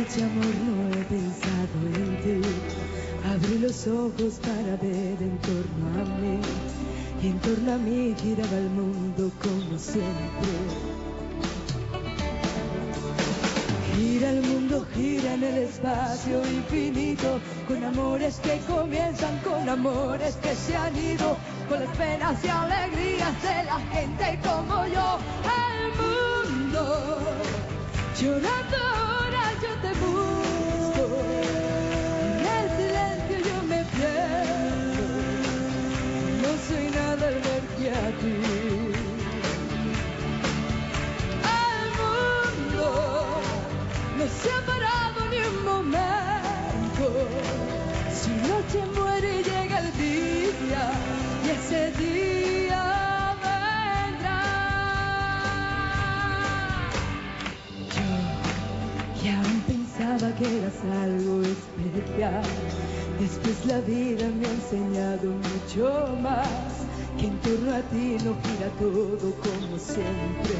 noche, amor, no he pensado en ti. Abrí los ojos para ver en torno a mí, y en torno a mí giraba el mundo como siempre. Gira el mundo, gira en el espacio infinito, con amores que comienzan, con amores que se han ido, con las penas y alegrías de la gente como yo. El mundo llorando ahora, yo te busco, en el silencio yo me pierdo, no soy nada al verte a ti. El mundo no se ha parado ni un momento, su noche muere y llega el día, y ese día vendrá. Yo, que aún pensaba que eras algo especial, después la vida me ha enseñado mucho más, que en torno a ti no gira todo como siempre.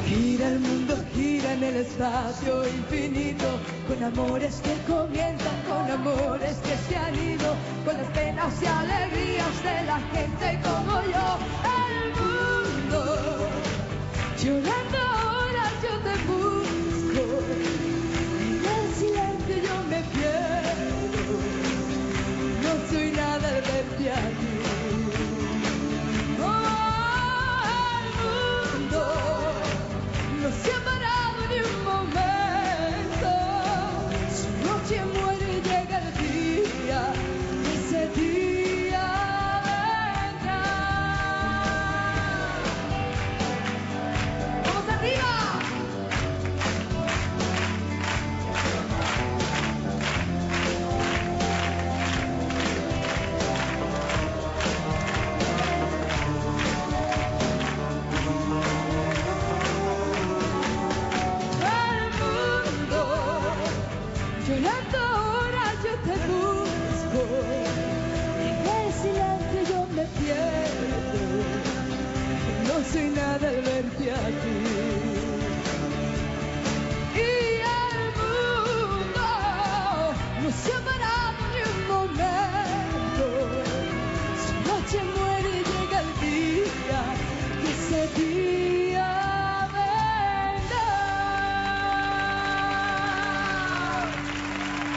Gira el mundo, gira en el espacio infinito, con amores que comienzan, con amores que se han ido, con las penas y alegrías de la gente como yo. El mundo llorando ahora, yo te busco, en el silencio yo me pierdo, no soy nada al verte a ti. No se ha parado ni un momento, su noche muere y llega el día, ese día vendrá. ¡Vamos arriba! Llorando ahora yo te busco, en el silencio yo me pierdo, no soy nada al verte a ti. Y el mundo no se ha